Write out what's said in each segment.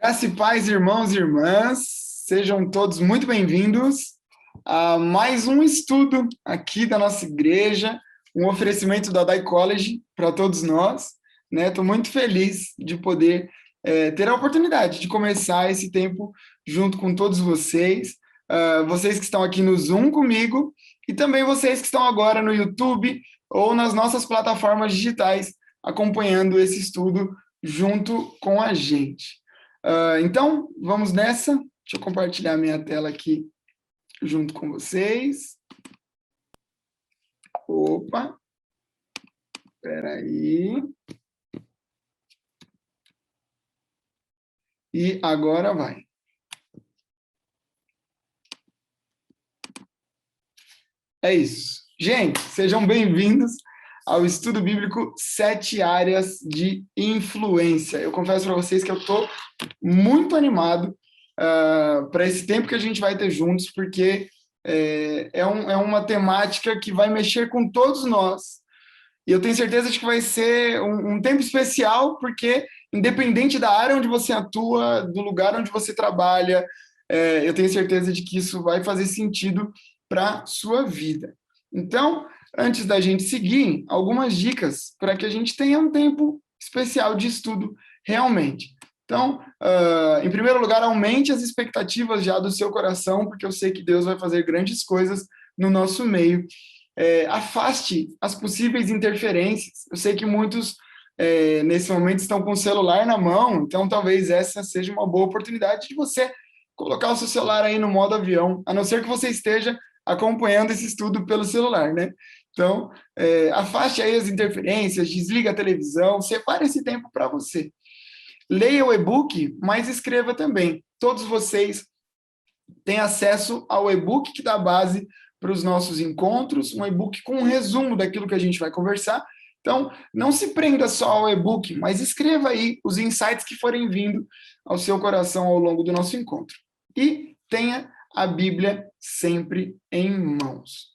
Graça e paz, irmãos e irmãs, sejam todos muito bem-vindos a mais um estudo aqui da nossa igreja, um oferecimento da Dai College para todos nós, né? Estou muito feliz de poder ter a oportunidade de começar esse tempo junto com todos vocês, vocês que estão aqui no Zoom comigo e também vocês que estão agora no YouTube ou nas nossas plataformas digitais acompanhando esse estudo junto com a gente. Então, vamos nessa. Deixa eu compartilhar minha tela aqui junto com vocês. Opa, espera aí. E agora vai. É isso. Gente, sejam bem-vindos ao estudo bíblico 7 áreas de influência. Eu confesso para vocês que eu estou muito animado para esse tempo que a gente vai ter juntos, porque é uma temática que vai mexer com todos nós. E eu tenho certeza de que vai ser um tempo especial, porque independente da área onde você atua, do lugar onde você trabalha, eu tenho certeza de que isso vai fazer sentido para a sua vida. Então, antes da gente seguir, algumas dicas para que a gente tenha um tempo especial de estudo realmente. Então, em primeiro lugar, aumente as expectativas já do seu coração, porque eu sei que Deus vai fazer grandes coisas no nosso meio. Afaste as possíveis interferências. Eu sei que muitos, nesse momento, estão com o celular na mão, então talvez essa seja uma boa oportunidade de você colocar o seu celular aí no modo avião, a não ser que você esteja acompanhando esse estudo pelo celular, né? Então, afaste aí as interferências, desliga a televisão, separe esse tempo para você. Leia o e-book, mas escreva também. Todos vocês têm acesso ao e-book que dá base para os nossos encontros, um e-book com um resumo daquilo que a gente vai conversar. Então, não se prenda só ao e-book, mas escreva aí os insights que forem vindo ao seu coração ao longo do nosso encontro. E tenha a Bíblia sempre em mãos.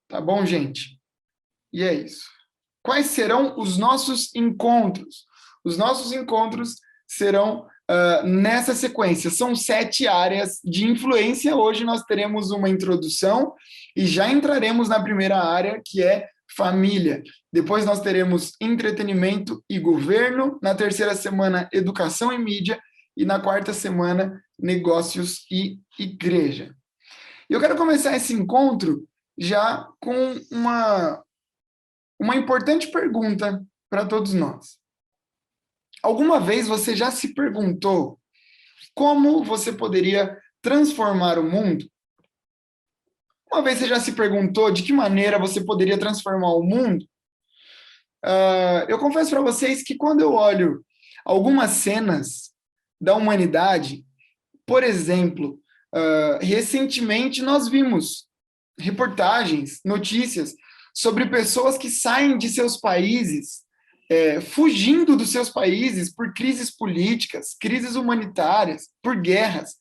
Tá bom, gente? E é isso. Quais serão os nossos encontros? Os nossos encontros serão nessa sequência. São 7 áreas de influência. Hoje nós teremos uma introdução e já entraremos na primeira área, que é família. Depois nós teremos entretenimento e governo. Na terceira semana, educação e mídia. E na quarta semana, negócios e igreja. E eu quero começar esse encontro já com uma importante pergunta para todos nós. Alguma vez você já se perguntou como você poderia transformar o mundo? Uma vez você já se perguntou de que maneira você poderia transformar o mundo? Eu confesso para vocês que quando eu olho algumas cenas da humanidade, por exemplo, recentemente nós vimos reportagens, notícias sobre pessoas que saem de seus países, fugindo dos seus países por crises políticas, crises humanitárias, por guerras.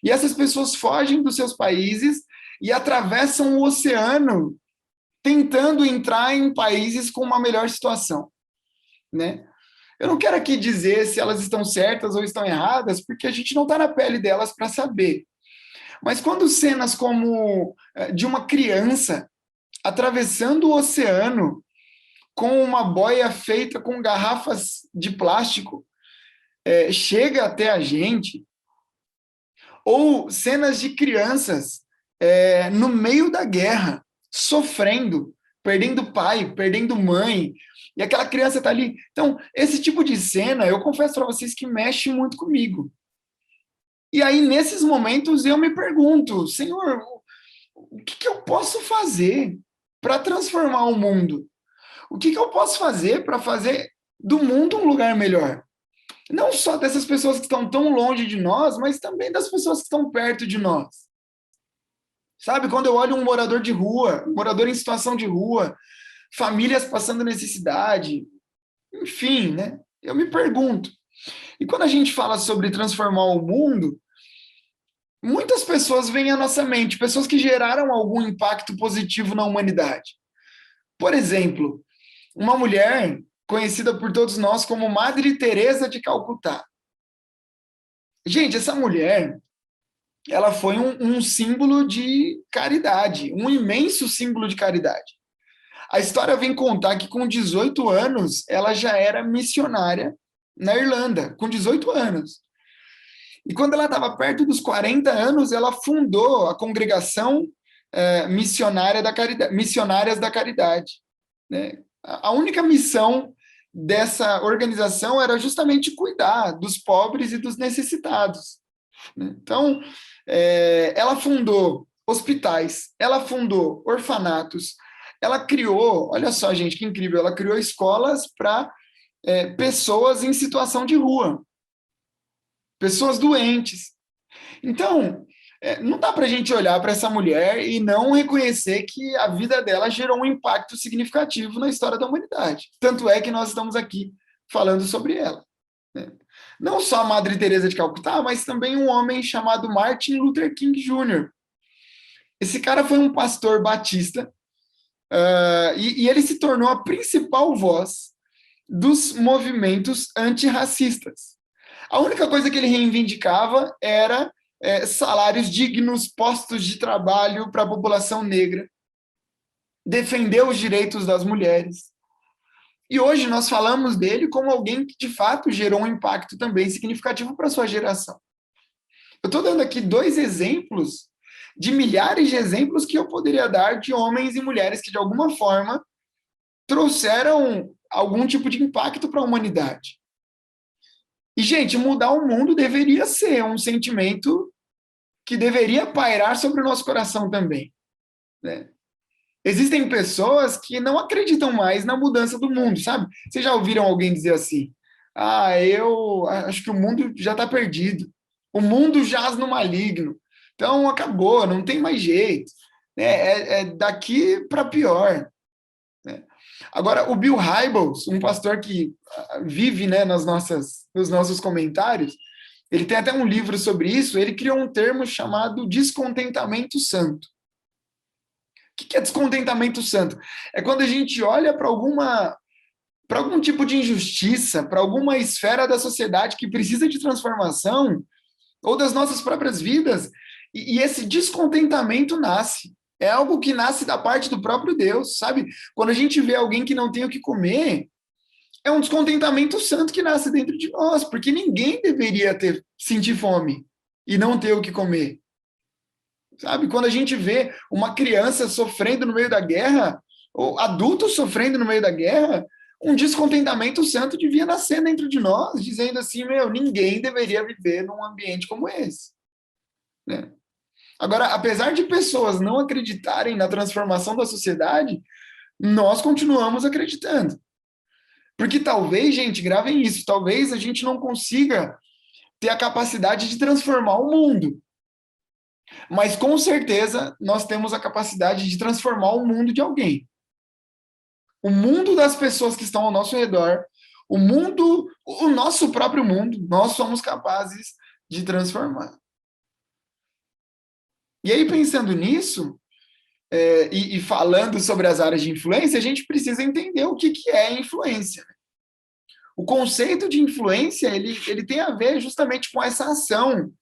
E essas pessoas fogem dos seus países e atravessam o oceano tentando entrar em países com uma melhor situação, né? Eu não quero aqui dizer se elas estão certas ou estão erradas, porque a gente não está na pele delas para saber. Mas quando cenas como de uma criança atravessando o oceano com uma boia feita com garrafas de plástico chega até a gente, ou cenas de crianças no meio da guerra, sofrendo, perdendo pai, perdendo mãe, e aquela criança está ali. Então, esse tipo de cena, eu confesso para vocês que mexe muito comigo. E aí, nesses momentos, eu me pergunto, Senhor, o que eu posso fazer para transformar o mundo? O que eu posso fazer para fazer do mundo um lugar melhor? Não só dessas pessoas que estão tão longe de nós, mas também das pessoas que estão perto de nós. Sabe, quando eu olho um morador de rua, um morador em situação de rua, famílias passando necessidade, enfim, né? Eu me pergunto. E quando a gente fala sobre transformar o mundo, muitas pessoas vêm à nossa mente, pessoas que geraram algum impacto positivo na humanidade. Por exemplo, uma mulher conhecida por todos nós como Madre Teresa de Calcutá. Gente, essa mulher, ela foi um símbolo de caridade, um imenso símbolo de caridade. A história vem contar que com 18 anos, ela já era missionária na Irlanda, com 18 anos. E quando ela estava perto dos 40 anos, ela fundou a congregação missionária da caridade, Missionárias da Caridade. Né? A única missão dessa organização era justamente cuidar dos pobres e dos necessitados. Né? Então, ela fundou hospitais, ela fundou orfanatos, ela criou, olha só, gente, que incrível, ela criou escolas para pessoas em situação de rua, pessoas doentes. Então, não dá para a gente olhar para essa mulher e não reconhecer que a vida dela gerou um impacto significativo na história da humanidade. Tanto é que nós estamos aqui falando sobre ela. Né? Não só a Madre Teresa de Calcutá, mas também um homem chamado Martin Luther King Jr. Esse cara foi um pastor batista e ele se tornou a principal voz dos movimentos antirracistas. A única coisa que ele reivindicava era salários dignos, postos de trabalho para a população negra, defender os direitos das mulheres. E hoje nós falamos dele como alguém que, de fato, gerou um impacto também significativo para a sua geração. Eu estou dando aqui 2 exemplos de milhares de exemplos que eu poderia dar de homens e mulheres que, de alguma forma, trouxeram algum tipo de impacto para a humanidade. E, gente, mudar o mundo deveria ser um sentimento que deveria pairar sobre o nosso coração também. Né? Existem pessoas que não acreditam mais na mudança do mundo, sabe? Vocês já ouviram alguém dizer assim? Eu acho que o mundo já está perdido. O mundo jaz no maligno. Então, acabou, não tem mais jeito. É daqui para pior. Né? Agora, o Bill Hybels, um pastor que vive, né, nos nossos comentários, ele tem até um livro sobre isso, ele criou um termo chamado descontentamento santo. O que é descontentamento santo? É quando a gente olha para algum tipo de injustiça, para alguma esfera da sociedade que precisa de transformação, ou das nossas próprias vidas, e esse descontentamento nasce. É algo que nasce da parte do próprio Deus, sabe? Quando a gente vê alguém que não tem o que comer, é um descontentamento santo que nasce dentro de nós, porque ninguém deveria sentir fome e não ter o que comer. Sabe? Quando a gente vê uma criança sofrendo no meio da guerra, ou adultos sofrendo no meio da guerra, um descontentamento santo devia nascer dentro de nós, dizendo assim, ninguém deveria viver num ambiente como esse. Né? Agora, apesar de pessoas não acreditarem na transformação da sociedade, nós continuamos acreditando. Porque talvez, gente, gravem isso, talvez a gente não consiga ter a capacidade de transformar o mundo. Mas, com certeza, nós temos a capacidade de transformar o mundo de alguém. O mundo das pessoas que estão ao nosso redor, o nosso próprio mundo, nós somos capazes de transformar. E aí, pensando nisso, e falando sobre as áreas de influência, a gente precisa entender o que é influência. O conceito de influência, ele tem a ver justamente com essa ação,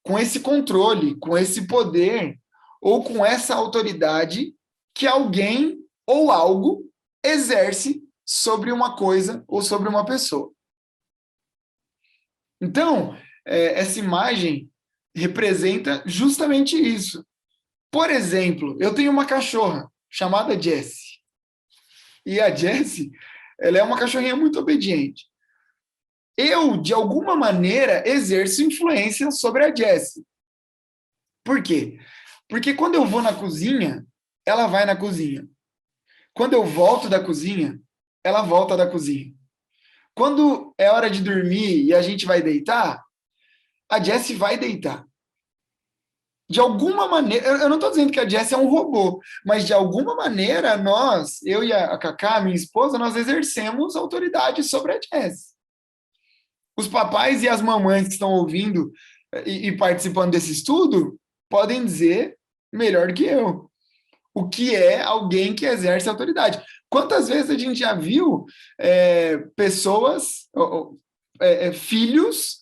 com esse controle, com esse poder, ou com essa autoridade que alguém ou algo exerce sobre uma coisa ou sobre uma pessoa. Então, essa imagem representa justamente isso. Por exemplo, eu tenho uma cachorra chamada Jessie. E a Jessie, ela é uma cachorrinha muito obediente. Eu, de alguma maneira, exerço influência sobre a Jessie. Por quê? Porque quando eu vou na cozinha, ela vai na cozinha. Quando eu volto da cozinha, ela volta da cozinha. Quando é hora de dormir e a gente vai deitar, a Jessie vai deitar. De alguma maneira, eu não estou dizendo que a Jessie é um robô, mas de alguma maneira eu e a Cacá, minha esposa, nós exercemos autoridade sobre a Jessie. Os papais e as mamães que estão ouvindo e participando desse estudo podem dizer melhor que eu o que é alguém que exerce autoridade. Quantas vezes a gente já viu pessoas, filhos,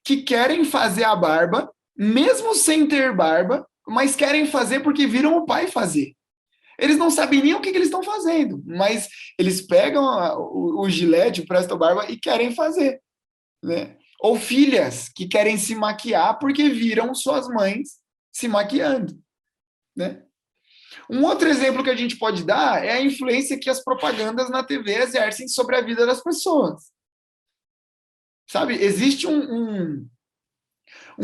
que querem fazer a barba, mesmo sem ter barba, mas querem fazer porque viram o pai fazer. Eles não sabem nem o que eles estão fazendo, mas eles pegam o gilete, o Presto Barba e querem fazer, né? Ou filhas que querem se maquiar porque viram suas mães se maquiando, né? Um outro exemplo que a gente pode dar é a influência que as propagandas na TV exercem sobre a vida das pessoas. Sabe, existe um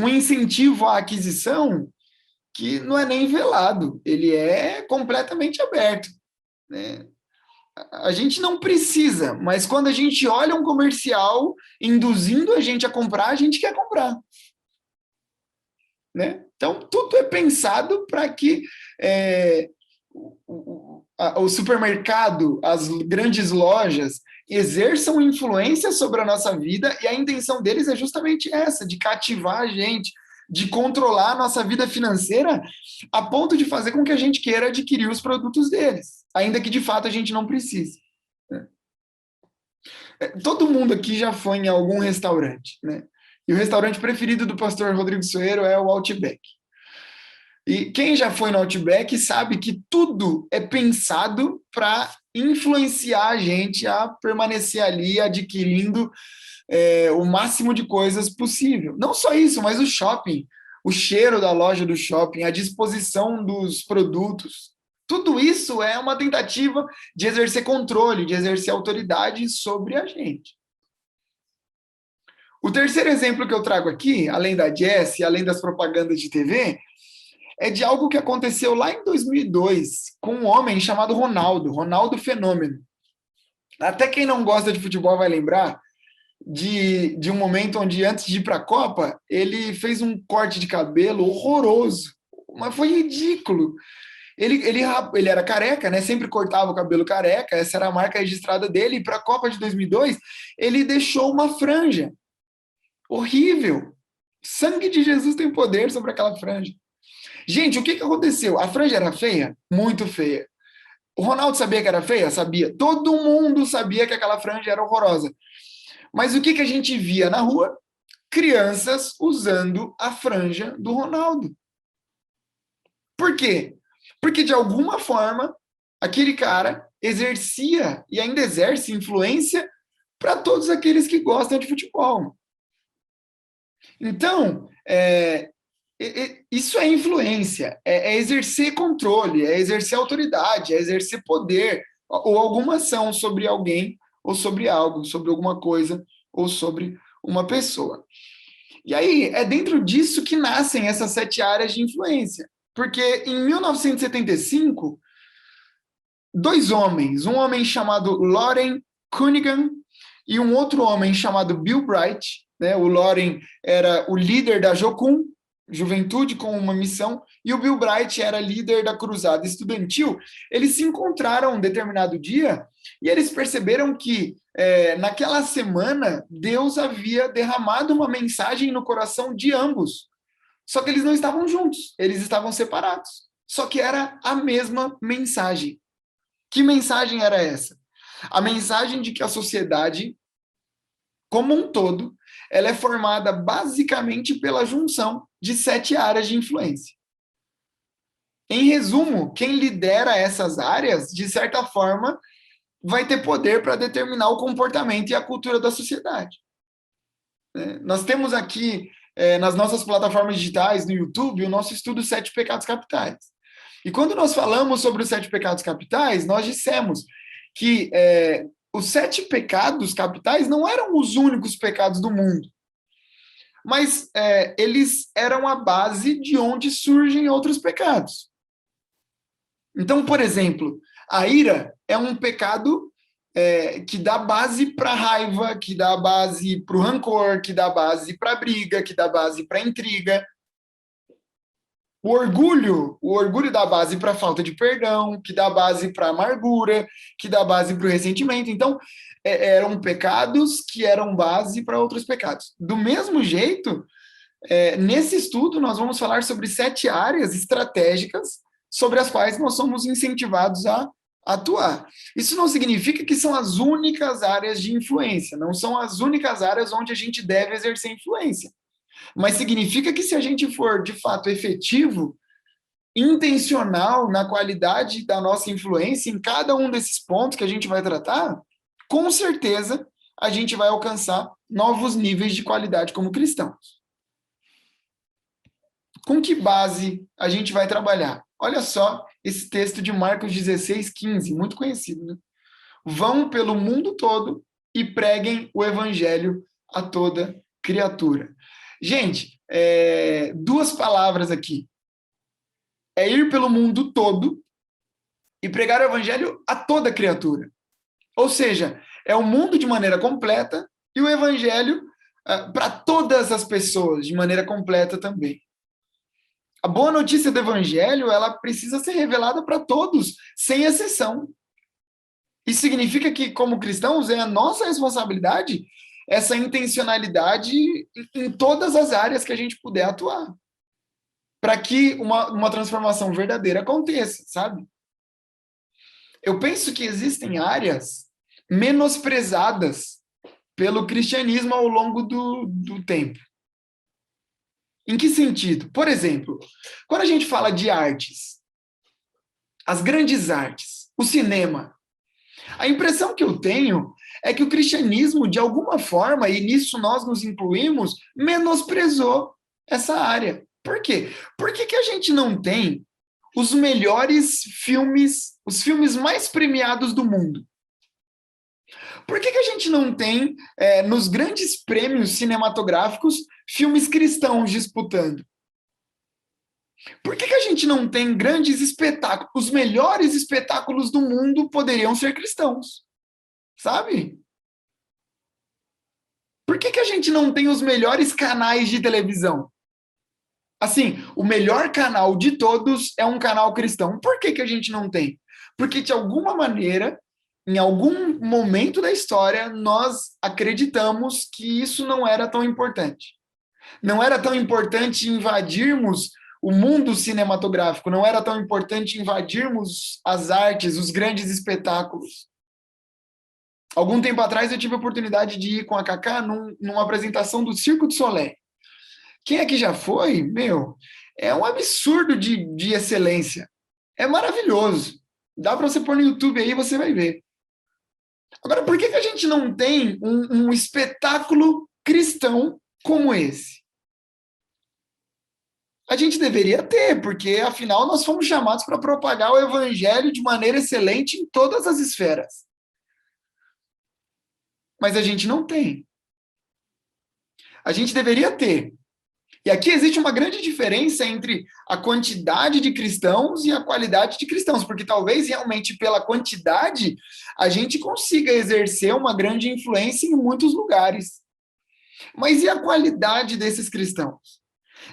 incentivo à aquisição que não é nem velado, ele é completamente aberto, né? A gente não precisa, mas quando a gente olha um comercial induzindo a gente a comprar, a gente quer comprar, né? Então, tudo é pensado para que o supermercado, as grandes lojas, exerçam influência sobre a nossa vida, e a intenção deles é justamente essa, de cativar a gente, de controlar a nossa vida financeira a ponto de fazer com que a gente queira adquirir os produtos deles, ainda que de fato a gente não precise, né? Todo mundo aqui já foi em algum restaurante, né? E o restaurante preferido do pastor Rodrigo Soeiro é o Outback. E quem já foi no Outback sabe que tudo é pensado para influenciar a gente a permanecer ali adquirindo o máximo de coisas possível. Não só isso, mas o shopping, o cheiro da loja do shopping, a disposição dos produtos. Tudo isso é uma tentativa de exercer controle, de exercer autoridade sobre a gente. O terceiro exemplo que eu trago aqui, além da Jessie, além das propagandas de TV, é de algo que aconteceu lá em 2002 com um homem chamado Ronaldo Fenômeno. Até quem não gosta de futebol vai lembrar de um momento onde, antes de ir para a Copa, ele fez um corte de cabelo horroroso, mas foi ridículo. Ele era careca, né? Sempre cortava o cabelo careca, essa era a marca registrada dele, e para a Copa de 2002, ele deixou uma franja. Horrível. Sangue de Jesus tem poder sobre aquela franja. Gente, o que aconteceu? A franja era feia? Muito feia. O Ronaldo sabia que era feia? Sabia. Todo mundo sabia que aquela franja era horrorosa. Mas o que a gente via na rua? Crianças usando a franja do Ronaldo. Por quê? Porque, de alguma forma, aquele cara exercia e ainda exerce influência para todos aqueles que gostam de futebol. Então, isso é influência, é exercer controle, é exercer autoridade, é exercer poder, ou alguma ação sobre alguém, ou sobre algo, sobre alguma coisa, ou sobre uma pessoa. E aí, é dentro disso que nascem essas 7 áreas de influência. Porque em 1975, 2 homens, um homem chamado Loren Cunningham e um outro homem chamado Bill Bright, né? O Loren era o líder da Jocum, Juventude com uma Missão, e o Bill Bright era líder da Cruzada Estudantil. Eles se encontraram um determinado dia e eles perceberam que naquela semana Deus havia derramado uma mensagem no coração de ambos. Só que eles não estavam juntos, eles estavam separados. Só que era a mesma mensagem. Que mensagem era essa? A mensagem de que a sociedade, como um todo, ela é formada basicamente pela junção de 7 áreas de influência. Em resumo, quem lidera essas áreas, de certa forma, vai ter poder para determinar o comportamento e a cultura da sociedade. Nós temos aqui, nas nossas plataformas digitais, no YouTube, o nosso estudo 7 Pecados Capitais. E quando nós falamos sobre os 7 pecados capitais, nós dissemos que os 7 pecados capitais não eram os únicos pecados do mundo, mas eles eram a base de onde surgem outros pecados. Então, por exemplo, a ira é um pecado que dá base para a raiva, que dá base para o rancor, que dá base para a briga, que dá base para a intriga. O orgulho dá base para a falta de perdão, que dá base para a amargura, que dá base para o ressentimento. Então, eram pecados que eram base para outros pecados. Do mesmo jeito, nesse estudo, nós vamos falar sobre 7 áreas estratégicas sobre as quais nós somos incentivados a atuar. Isso não significa que são as únicas áreas de influência, não são as únicas áreas onde a gente deve exercer influência. Mas significa que se a gente for, de fato, efetivo, intencional na qualidade da nossa influência em cada um desses pontos que a gente vai tratar, com certeza a gente vai alcançar novos níveis de qualidade como cristãos. Com que base a gente vai trabalhar? Olha só esse texto de Marcos 16:15, muito conhecido, né? Vão pelo mundo todo e preguem o evangelho a toda criatura. Gente, duas palavras aqui. É ir pelo mundo todo e pregar o evangelho a toda criatura. Ou seja, é o mundo de maneira completa e o evangelho para todas as pessoas de maneira completa também. A boa notícia do evangelho, ela precisa ser revelada para todos, sem exceção. Isso significa que, como cristãos, é a nossa responsabilidade essa intencionalidade em todas as áreas que a gente puder atuar, para que uma transformação verdadeira aconteça, sabe? Eu penso que existem áreas menosprezadas pelo cristianismo ao longo do tempo. Em que sentido? Por exemplo, quando a gente fala de artes, as grandes artes, o cinema, a impressão que eu tenho é que o cristianismo, de alguma forma, e nisso nós nos incluímos, menosprezou essa área. Por quê? Por que a gente não tem os melhores filmes, os filmes mais premiados do mundo? Por que a gente não tem, nos grandes prêmios cinematográficos, filmes cristãos disputando? Por que a gente não tem grandes espetáculos? Os melhores espetáculos do mundo poderiam ser cristãos, sabe? Por que a gente não tem os melhores canais de televisão? Assim, o melhor canal de todos é um canal cristão. Por que a gente não tem? Porque, de alguma maneira, em algum momento da história, nós acreditamos que isso não era tão importante. Não era tão importante invadirmos o mundo cinematográfico, não era tão importante invadirmos as artes, os grandes espetáculos. Algum tempo atrás eu tive a oportunidade de ir com a Cacá numa apresentação do Cirque du Soleil. Quem aqui já foi? Meu, é um absurdo de excelência. É maravilhoso. Dá para você pôr no YouTube aí e você vai ver. Agora, por que a gente não tem um espetáculo cristão como esse? A gente deveria ter, porque afinal nós fomos chamados para propagar o evangelho de maneira excelente em todas as esferas. Mas a gente não tem. A gente deveria ter. E aqui existe uma grande diferença entre a quantidade de cristãos e a qualidade de cristãos, porque talvez realmente pela quantidade a gente consiga exercer uma grande influência em muitos lugares. Mas e a qualidade desses cristãos?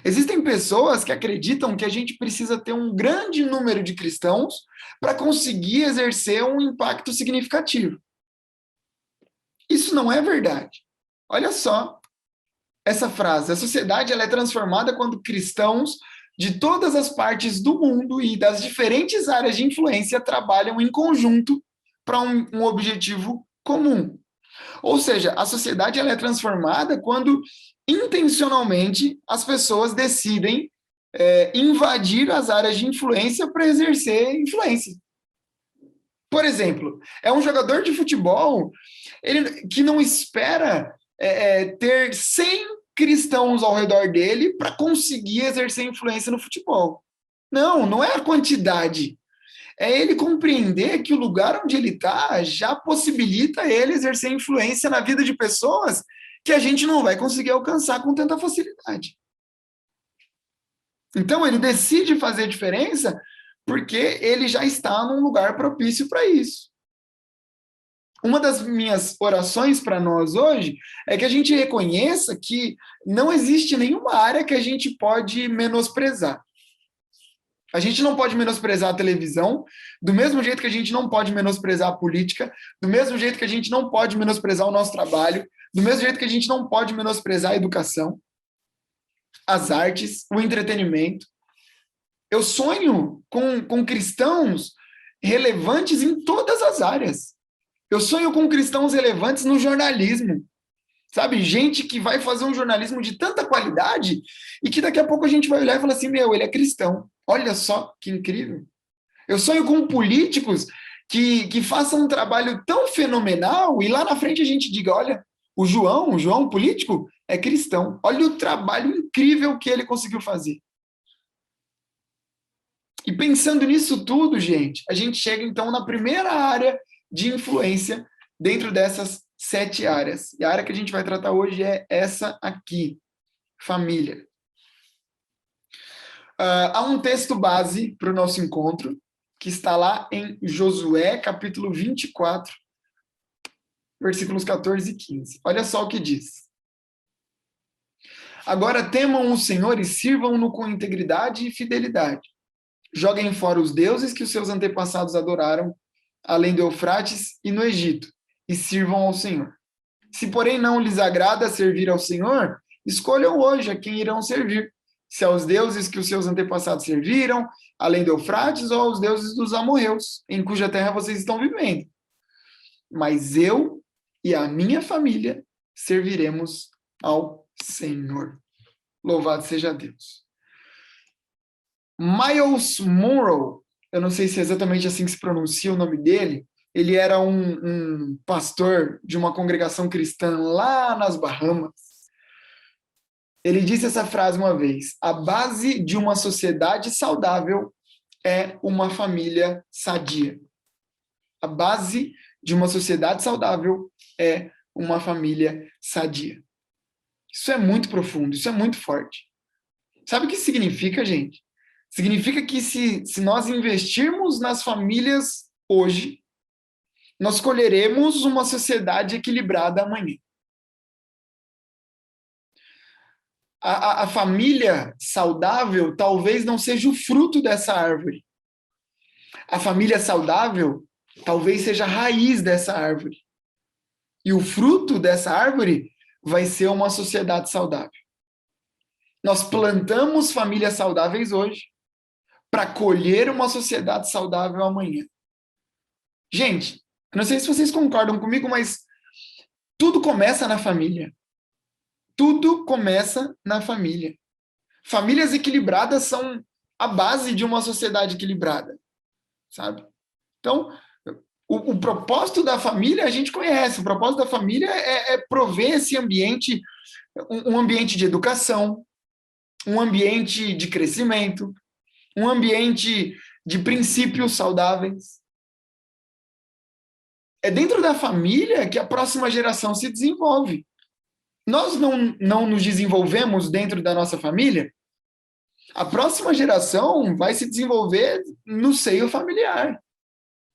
Existem pessoas que acreditam que a gente precisa ter um grande número de cristãos para conseguir exercer um impacto significativo. Isso não é verdade. Olha só essa frase. A sociedade ela é transformada quando cristãos de todas as partes do mundo e das diferentes áreas de influência trabalham em conjunto para um objetivo comum. Ou seja, a sociedade ela é transformada quando intencionalmente as pessoas decidem invadir as áreas de influência para exercer influência. Por exemplo, é um jogador de futebol que não espera ter 100 cristãos ao redor dele para conseguir exercer influência no futebol. Não é a quantidade. É ele compreender que o lugar onde ele está já possibilita ele exercer influência na vida de pessoas que a gente não vai conseguir alcançar com tanta facilidade. Então, ele decide fazer diferença porque ele já está num lugar propício para isso. Uma das minhas orações para nós hoje é que a gente reconheça que não existe nenhuma área que a gente pode menosprezar. A gente não pode menosprezar a televisão, do mesmo jeito que a gente não pode menosprezar a política, do mesmo jeito que a gente não pode menosprezar o nosso trabalho, do mesmo jeito que a gente não pode menosprezar a educação, as artes, o entretenimento. Eu sonho com cristãos relevantes em todas as áreas. Eu sonho com cristãos relevantes no jornalismo. Sabe, gente que vai fazer um jornalismo de tanta qualidade e que daqui a pouco a gente vai olhar e falar assim, meu, ele é cristão. Olha só que incrível. Eu sonho com políticos que façam um trabalho tão fenomenal e lá na frente a gente diga, olha, o João político, é cristão. Olha o trabalho incrível que ele conseguiu fazer. E pensando nisso tudo, gente, a gente chega então na primeira área de influência dentro dessas 7 áreas. E a área que a gente vai tratar hoje é essa aqui, família. Há um texto base para o nosso encontro, que está lá em Josué, capítulo 24, versículos 14 e 15. Olha só o que diz. Agora temam o Senhor e sirvam-no com integridade e fidelidade. Joguem fora os deuses que os seus antepassados adoraram, além do Eufrates e no Egito, e sirvam ao Senhor. Se, porém, não lhes agrada servir ao Senhor, escolham hoje a quem irão servir, se aos deuses que os seus antepassados serviram, além do Eufrates, ou aos deuses dos amorreus, em cuja terra vocês estão vivendo. Mas eu e a minha família serviremos ao Senhor. Louvado seja Deus. Miles Monroe, eu não sei se é exatamente assim que se pronuncia o nome dele, ele era um pastor de uma congregação cristã lá nas Bahamas. Ele disse essa frase uma vez: a base de uma sociedade saudável é uma família sadia. A base de uma sociedade saudável é uma família sadia. Isso é muito profundo, isso é muito forte. Sabe o que significa, gente? Significa que se nós investirmos nas famílias hoje, nós colheremos uma sociedade equilibrada amanhã. A família saudável talvez não seja o fruto dessa árvore. A família saudável talvez seja a raiz dessa árvore. E o fruto dessa árvore vai ser uma sociedade saudável. Nós plantamos famílias saudáveis hoje para colher uma sociedade saudável amanhã. Gente, não sei se vocês concordam comigo, mas tudo começa na família. Tudo começa na família. Famílias equilibradas são a base de uma sociedade equilibrada, sabe? Então, o propósito da família a gente conhece. O propósito da família é prover esse ambiente, um ambiente de educação, um ambiente de crescimento, um ambiente de princípios saudáveis. É dentro da família que a próxima geração se desenvolve. Nós não nos desenvolvemos dentro da nossa família, a próxima geração vai se desenvolver no seio familiar.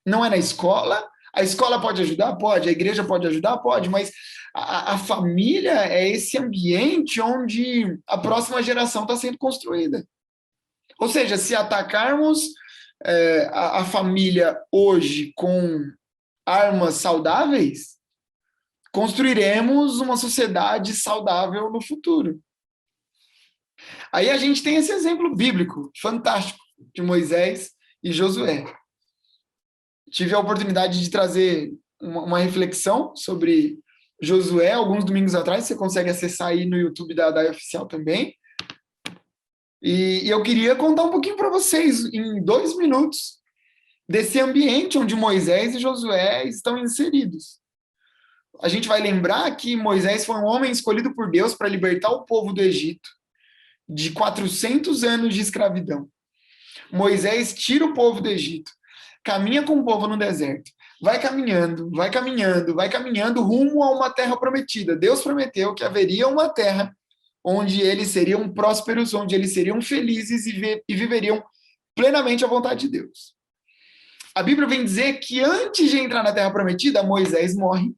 Não é na escola. A escola pode ajudar? Pode. A igreja pode ajudar? Pode. Mas a família é esse ambiente onde a próxima geração está sendo construída. Ou seja, se atacarmos a família hoje com armas saudáveis, construiremos uma sociedade saudável no futuro. Aí a gente tem esse exemplo bíblico fantástico de Moisés e Josué. Tive a oportunidade de trazer uma reflexão sobre Josué alguns domingos atrás, você consegue acessar aí no YouTube da DAI Oficial também. E eu queria contar um pouquinho para vocês, em 2 minutos, desse ambiente onde Moisés e Josué estão inseridos. A gente vai lembrar que Moisés foi um homem escolhido por Deus para libertar o povo do Egito de 400 anos de escravidão. Moisés tira o povo do Egito, caminha com o povo no deserto, vai caminhando rumo a uma terra prometida. Deus prometeu que haveria uma terra onde eles seriam prósperos, onde eles seriam felizes e viveriam plenamente à vontade de Deus. A Bíblia vem dizer que antes de entrar na terra prometida, Moisés morre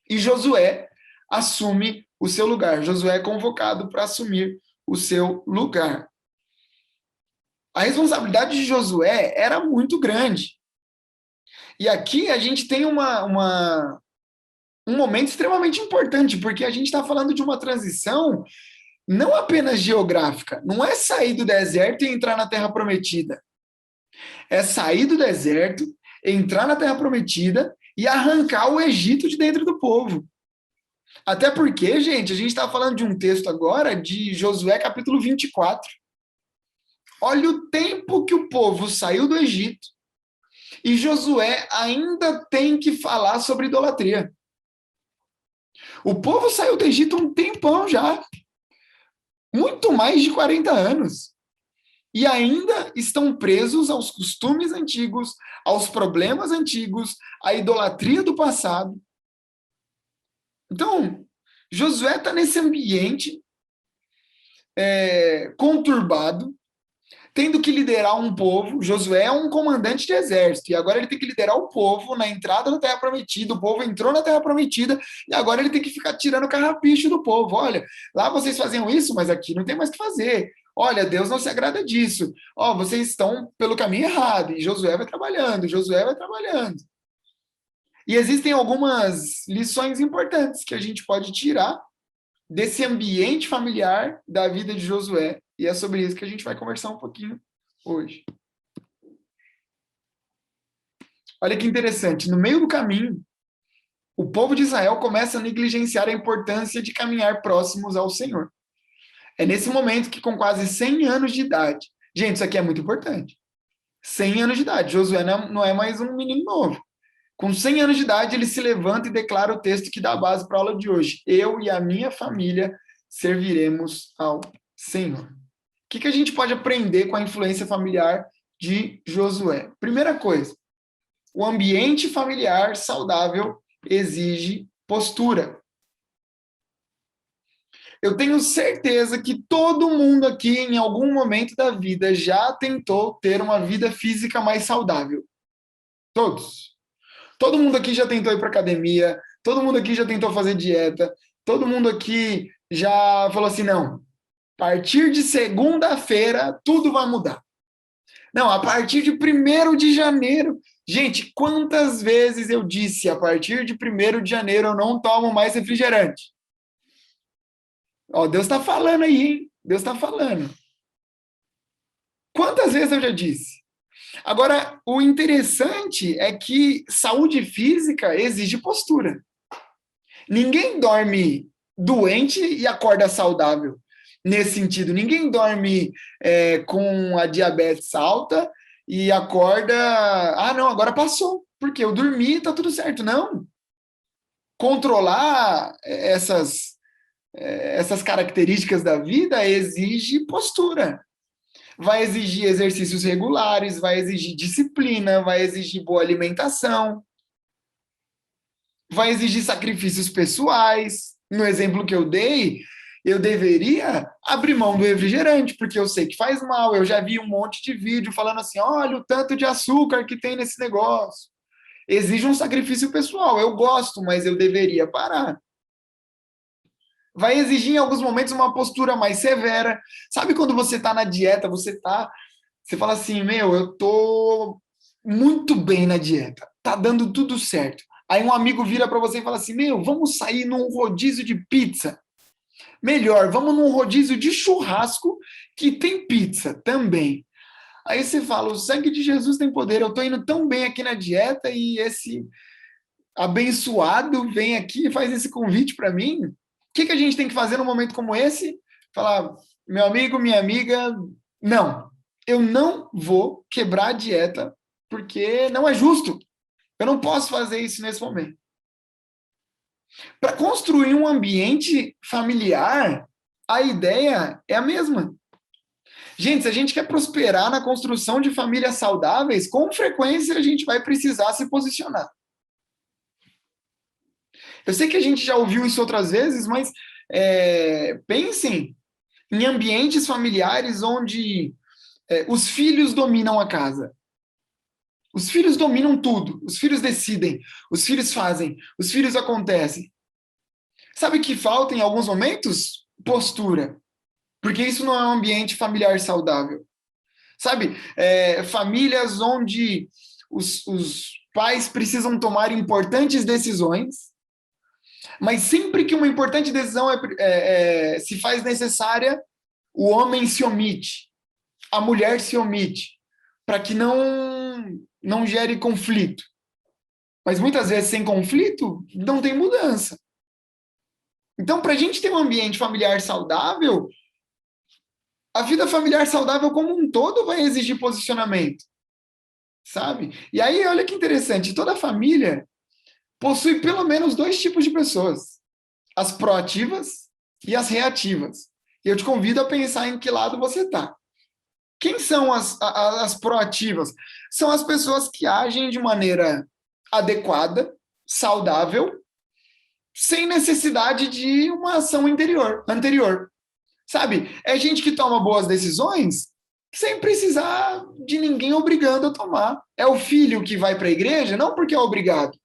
e Josué assume o seu lugar. Josué é convocado para assumir o seu lugar. A responsabilidade de Josué era muito grande. E aqui a gente tem um momento extremamente importante, porque a gente está falando de uma transição não apenas geográfica, não é sair do deserto e entrar na Terra Prometida. É sair do deserto, entrar na Terra Prometida e arrancar o Egito de dentro do povo. Até porque, gente, a gente está falando de um texto agora de Josué capítulo 24. Olha o tempo que o povo saiu do Egito e Josué ainda tem que falar sobre idolatria. O povo saiu do Egito um tempão já, muito mais de 40 anos. E ainda estão presos aos costumes antigos, aos problemas antigos, à idolatria do passado. Então, Josué está nesse ambiente conturbado, tendo que liderar um povo. Josué é um comandante de exército, e agora ele tem que liderar o povo na entrada da Terra Prometida. O povo entrou na Terra Prometida, e agora ele tem que ficar tirando carrapicho do povo. Olha, lá vocês faziam isso, mas aqui não tem mais o que fazer. Olha, Deus não se agrada disso. Ó, vocês estão pelo caminho errado. E Josué vai trabalhando, Josué vai trabalhando. E existem algumas lições importantes que a gente pode tirar desse ambiente familiar da vida de Josué. E é sobre isso que a gente vai conversar um pouquinho hoje. Olha que interessante, no meio do caminho, o povo de Israel começa a negligenciar a importância de caminhar próximos ao Senhor. É nesse momento que, com quase 100 anos de idade, gente, isso aqui é muito importante. 100 anos de idade, Josué não é mais um menino novo. Com 100 anos de idade, ele se levanta e declara o texto que dá a base para a aula de hoje. Eu e a minha família serviremos ao Senhor. O que a gente pode aprender com a influência familiar de Josué? Primeira coisa, o ambiente familiar saudável exige postura. Eu tenho certeza que todo mundo aqui, em algum momento da vida, já tentou ter uma vida física mais saudável. Todos. Todo mundo aqui já tentou ir para academia, todo mundo aqui já tentou fazer dieta, todo mundo aqui já falou assim, não, a partir de segunda-feira tudo vai mudar. Não, a partir de 1º de janeiro. Gente, quantas vezes eu disse, a partir de 1º de janeiro eu não tomo mais refrigerante? Ó, Deus está falando aí, hein? Deus está falando. Quantas vezes eu já disse? Agora, o interessante é que saúde física exige postura. Ninguém dorme doente e acorda saudável. Nesse sentido, ninguém dorme com a diabetes alta e acorda... Ah, não, agora passou, porque eu dormi, tá tudo certo. Não. Controlar essas características da vida exige postura. Vai exigir exercícios regulares, vai exigir disciplina, vai exigir boa alimentação, vai exigir sacrifícios pessoais. No exemplo que eu dei, eu deveria abrir mão do refrigerante, porque eu sei que faz mal. Eu já vi um monte de vídeo falando assim, olha o tanto de açúcar que tem nesse negócio. Exige um sacrifício pessoal. Eu gosto, mas eu deveria parar. Vai exigir em alguns momentos uma postura mais severa. Sabe quando você está na dieta, você fala assim, meu, eu tô muito bem na dieta, tá dando tudo certo. Aí um amigo vira para você e fala assim, meu, vamos sair num rodízio de pizza. Melhor, vamos num rodízio de churrasco que tem pizza também. Aí você fala, o sangue de Jesus tem poder, eu tô indo tão bem aqui na dieta e esse abençoado vem aqui e faz esse convite para mim. O que a gente tem que fazer num momento como esse? Falar, meu amigo, minha amiga, não, eu não vou quebrar a dieta porque não é justo. Eu não posso fazer isso nesse momento. Para construir um ambiente familiar, a ideia é a mesma. Gente, se a gente quer prosperar na construção de famílias saudáveis, com frequência a gente vai precisar se posicionar. Eu sei que a gente já ouviu isso outras vezes, mas pensem em ambientes familiares onde os filhos dominam a casa. Os filhos dominam tudo. Os filhos decidem. Os filhos fazem. Os filhos acontecem. Sabe o que falta em alguns momentos? Postura. Porque isso não é um ambiente familiar saudável. Sabe? Famílias onde os pais precisam tomar importantes decisões, mas sempre que uma importante decisão se faz necessária, o homem se omite, a mulher se omite, para que não gere conflito. Mas muitas vezes, sem conflito, não tem mudança. Então, para a gente ter um ambiente familiar saudável, a vida familiar saudável como um todo vai exigir posicionamento, sabe? E aí, olha que interessante, toda família possui pelo menos dois tipos de pessoas, as proativas e as reativas. E eu te convido a pensar em que lado você está. Quem são as proativas? São as pessoas que agem de maneira adequada, saudável, sem necessidade de uma ação anterior. Sabe? É gente que toma boas decisões sem precisar de ninguém obrigando a tomar. É o filho que vai para a igreja, não porque é obrigado.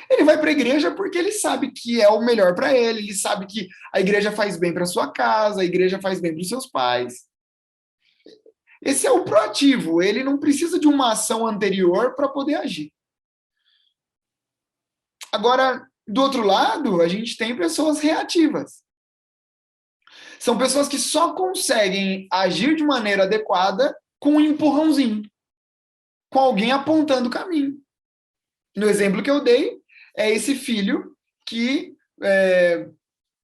Ele vai para a igreja porque ele sabe que é o melhor para ele sabe que a igreja faz bem para sua casa, a igreja faz bem para os seus pais. Esse é o proativo, ele não precisa de uma ação anterior para poder agir. Agora, do outro lado, a gente tem pessoas reativas. São pessoas que só conseguem agir de maneira adequada com um empurrãozinho, com alguém apontando o caminho. No exemplo que eu dei, é esse filho que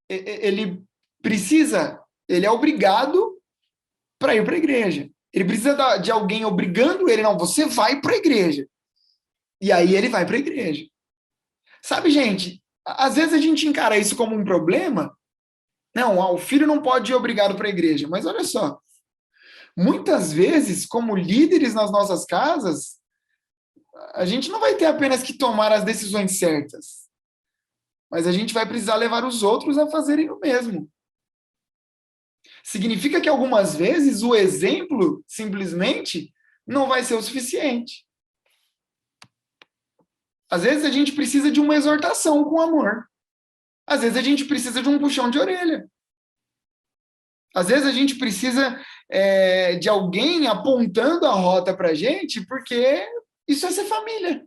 ele é obrigado para ir para a igreja. Ele precisa de alguém obrigando ele, não, você vai para a igreja. E aí ele vai para a igreja. Sabe, gente, às vezes a gente encara isso como um problema. Não, o filho não pode ir obrigado para a igreja. Mas olha só, muitas vezes, como líderes nas nossas casas, a gente não vai ter apenas que tomar as decisões certas, mas a gente vai precisar levar os outros a fazerem o mesmo. Significa que algumas vezes o exemplo, simplesmente, não vai ser o suficiente. Às vezes a gente precisa de uma exortação com amor. Às vezes a gente precisa de um puxão de orelha. Às vezes a gente precisa de alguém apontando a rota para a gente, porque isso é ser família.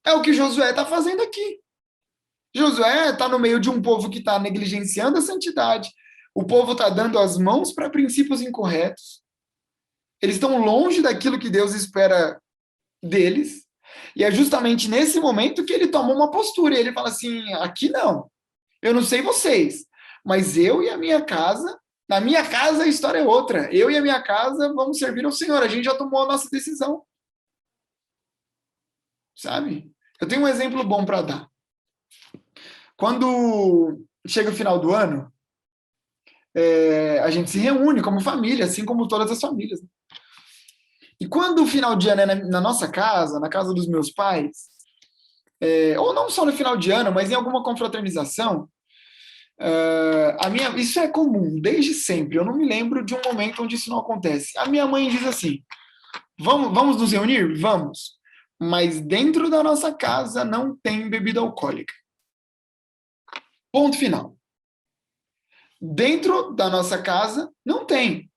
É o que Josué está fazendo aqui. Josué está no meio de um povo que está negligenciando a santidade. O povo está dando as mãos para princípios incorretos. Eles estão longe daquilo que Deus espera deles. E é justamente nesse momento que ele toma uma postura. Ele fala assim, aqui não. Eu não sei vocês, mas eu e a minha casa, na minha casa a história é outra. Eu e a minha casa vamos servir ao Senhor. A gente já tomou a nossa decisão. Sabe? Eu tenho um exemplo bom para dar. Quando chega o final do ano, a gente se reúne como família, assim como todas as famílias. E quando o final de ano é na nossa casa, na casa dos meus pais, ou não só no final de ano, mas em alguma confraternização, isso é comum, desde sempre. Eu não me lembro de um momento onde isso não acontece. A minha mãe diz assim, vamos nos reunir? Vamos. Mas dentro da nossa casa não tem bebida alcoólica. Ponto final. Dentro da nossa casa não tem.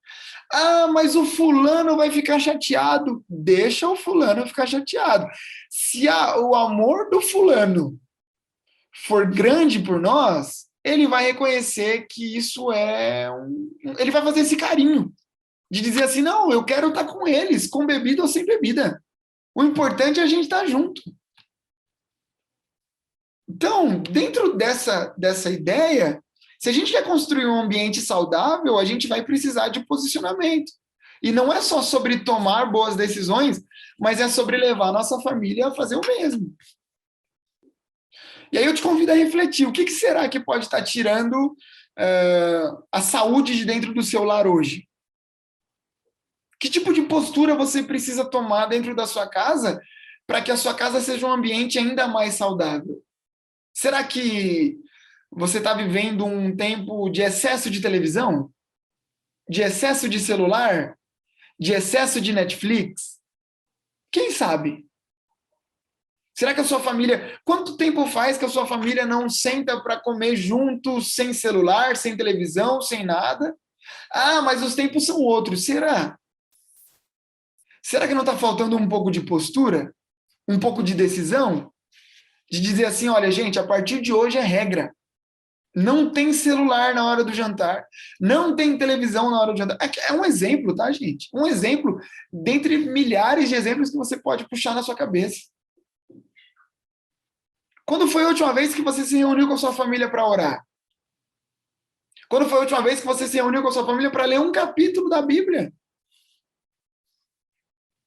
Ah, mas o fulano vai ficar chateado. Deixa o fulano ficar chateado. Se o amor do fulano for grande por nós, ele vai reconhecer que isso ele vai fazer esse carinho de dizer assim, não, eu quero estar com eles, com bebida ou sem bebida. O importante é a gente estar junto. Então, dentro dessa ideia, se a gente quer construir um ambiente saudável, a gente vai precisar de posicionamento. E não é só sobre tomar boas decisões, mas é sobre levar a nossa família a fazer o mesmo. E aí eu te convido a refletir, o que será que pode estar tirando a saúde de dentro do seu lar hoje? Que tipo de postura você precisa tomar dentro da sua casa para que a sua casa seja um ambiente ainda mais saudável? Será que você está vivendo um tempo de excesso de televisão? De excesso de celular? De excesso de Netflix? Quem sabe? Será que a sua família... Quanto tempo faz que a sua família não senta para comer junto, sem celular, sem televisão, sem nada? Ah, mas os tempos são outros. Será? Será que não está faltando um pouco de postura? Um pouco de decisão? De dizer assim, olha, gente, a partir de hoje é regra. Não tem celular na hora do jantar. Não tem televisão na hora do jantar. É um exemplo, tá, gente? Um exemplo dentre milhares de exemplos que você pode puxar na sua cabeça. Quando foi a última vez que você se reuniu com a sua família para orar? Quando foi a última vez que você se reuniu com a sua família para ler um capítulo da Bíblia?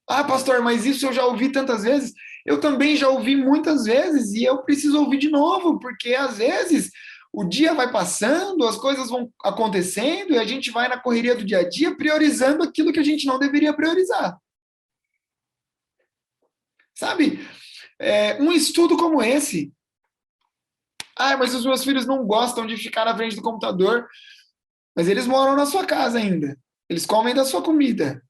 Ah, pastor, mas isso eu já ouvi tantas vezes. Eu também já ouvi muitas vezes e eu preciso ouvir de novo, porque às vezes o dia vai passando, as coisas vão acontecendo e a gente vai na correria do dia a dia priorizando aquilo que a gente não deveria priorizar. Sabe? Um estudo como esse. Ah, mas os meus filhos não gostam de ficar na frente do computador, mas eles moram na sua casa ainda. Eles comem da sua comida.